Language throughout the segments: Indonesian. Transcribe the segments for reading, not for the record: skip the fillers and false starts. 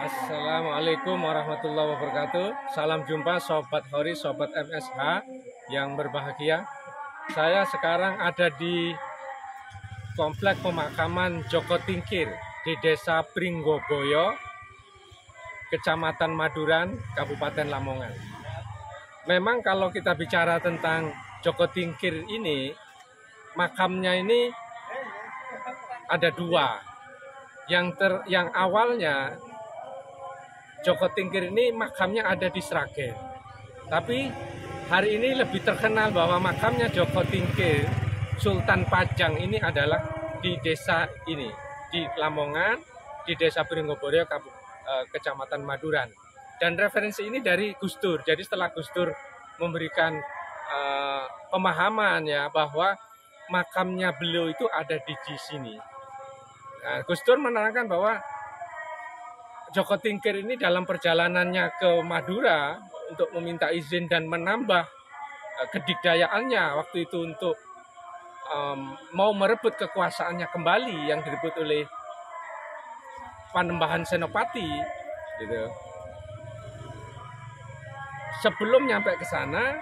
Assalamualaikum warahmatullahi wabarakatuh. Salam jumpa Sobat Hori, Sobat MSH yang berbahagia. Saya sekarang ada di Komplek Pemakaman Joko Tingkir di Desa Pringgoboyo, Kecamatan Maduran, Kabupaten Lamongan. Memang kalau kita bicara tentang Joko Tingkir ini, makamnya ini ada dua. Yang awalnya Joko Tingkir ini makamnya ada di Sragen. Tapi hari ini lebih terkenal bahwa makamnya Joko Tingkir Sultan Pajang ini adalah di desa ini, di Lamongan, di Desa Pringgoboyo, Kecamatan Maduran. Dan referensi ini dari Gus Dur. Jadi setelah Gus Dur memberikan pemahaman ya bahwa makamnya beliau itu ada di sini. Nah, Gus Dur menerangkan bahwa Joko Tingkir ini dalam perjalanannya ke Madura untuk meminta izin dan menambah kedikdayaannya waktu itu untuk mau merebut kekuasaannya kembali yang direbut oleh Panembahan Senopati gitu. Sebelum nyampe ke sana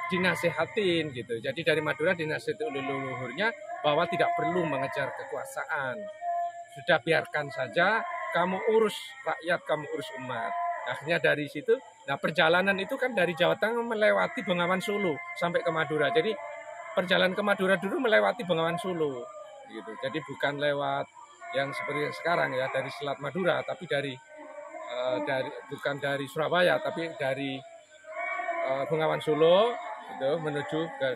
dinasehatin gitu. Jadi dari Madura dinasihati oleh leluhurnya bahwa tidak perlu mengejar kekuasaan. Sudah biarkan saja, kamu urus rakyat, kamu urus umat. Akhirnya dari situ, nah perjalanan itu kan dari Jawa Tengah melewati Bengawan Solo sampai ke Madura. Jadi perjalanan ke Madura dulu melewati Bengawan Solo, gitu. Jadi bukan lewat yang seperti sekarang ya dari Selat Madura, tapi bukan dari Surabaya, tapi dari Bengawan Solo gitu, menuju ke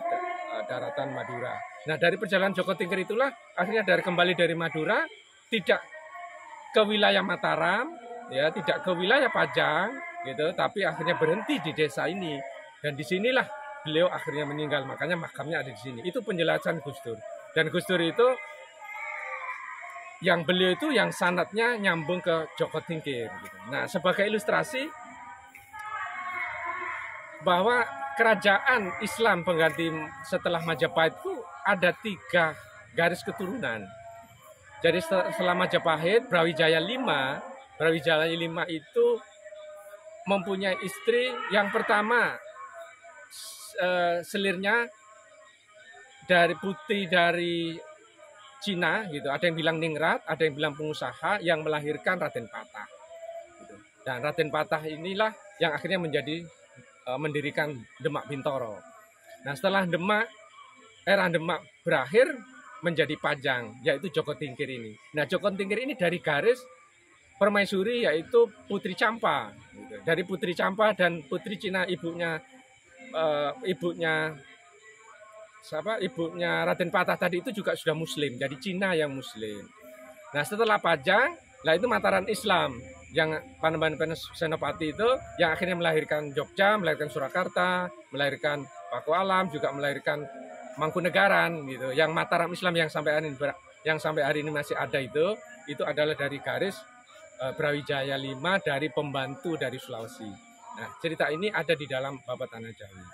daratan Madura. Nah dari perjalanan Joko Tingkir itulah akhirnya kembali dari Madura tidak ke wilayah Mataram, ya tidak ke wilayah Pajang, gitu, tapi akhirnya berhenti di desa ini dan disinilah beliau akhirnya meninggal, makanya makamnya ada di sini. Itu penjelasan Gus Dur. Dan Gus Dur itu beliau itu yang sanadnya nyambung ke Joko Tingkir. Gitu. Nah sebagai ilustrasi bahwa kerajaan Islam pengganti setelah Majapahit itu ada 3 garis keturunan. Jadi setelah Majapahit, Brawijaya V itu mempunyai istri yang pertama selirnya dari putri dari Cina gitu. Ada yang bilang Ningrat, ada yang bilang pengusaha yang melahirkan Raden Patah. Gitu. Dan Raden Patah inilah yang akhirnya mendirikan Demak Bintoro. Nah setelah era Demak berakhir, menjadi Pajang, yaitu Joko Tingkir ini. Nah, Joko Tingkir ini dari garis permaisuri, yaitu Putri Campa. Dari Putri Campa dan Putri Cina ibunya Raden Patah tadi itu juga sudah Muslim, jadi Cina yang Muslim. Nah, setelah Pajang, itu Mataram Islam yang Panembahan Senopati itu yang akhirnya melahirkan Jogja, melahirkan Surakarta, melahirkan Pakualam, juga melahirkan Mangkunegaran gitu. Yang Mataram Islam yang sampai hari ini masih ada itu adalah dari garis Brawijaya V dari pembantu dari Sulawesi. Nah, cerita ini ada di dalam Babat Tanah Jawi.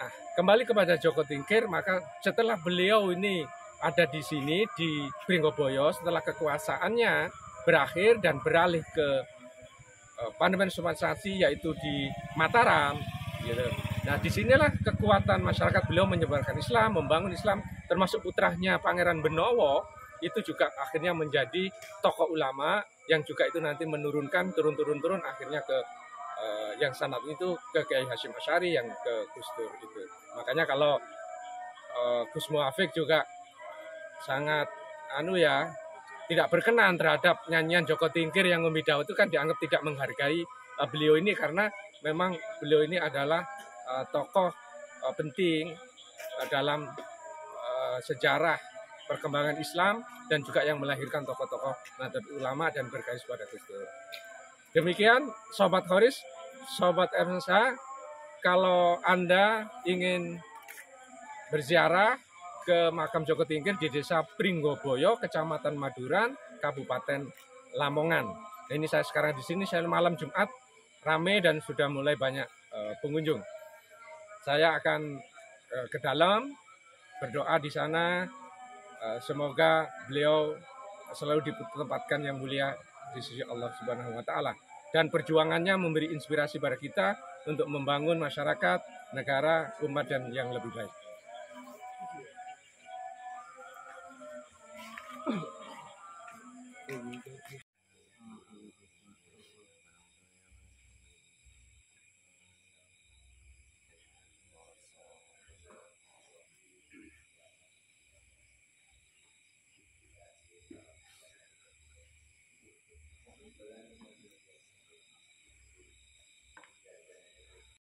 Nah, kembali kepada Joko Tingkir, maka setelah beliau ini ada di sini di Pringgoboyo, setelah kekuasaannya berakhir dan beralih ke Panembahan Sumansasi, yaitu di Mataram gitu. Nah, disinilah kekuatan masyarakat beliau menyebarkan Islam, membangun Islam, termasuk putranya Pangeran Benowo, itu juga akhirnya menjadi tokoh ulama yang juga itu nanti menurunkan turun akhirnya ke yang sanad itu ke Kiai Hasyim Asy'ari yang ke Gus Dur itu. Makanya kalau Gus Muafik juga sangat tidak berkenan terhadap nyanyian Joko Tingkir yang Umi Daud itu kan dianggap tidak menghargai beliau ini, karena memang beliau ini adalah tokoh penting dalam sejarah perkembangan Islam dan juga yang melahirkan tokoh-tokoh Nahdlatul Ulama dan bergaris pada Gus Dur. Demikian Sobat Horis, Sobat MSH, kalau Anda ingin berziarah ke makam Joko Tingkir di Desa Pringgoboyo, Kecamatan Maduran, Kabupaten Lamongan. Nah, ini saya sekarang di sini, saya malam Jumat, ramai dan sudah mulai banyak pengunjung. Saya akan ke dalam berdoa di sana, semoga beliau selalu ditempatkan yang mulia di sisi Allah Subhanahu wa taala. Dan perjuangannya memberi inspirasi pada kita untuk membangun masyarakat, negara, umat dan yang lebih baik.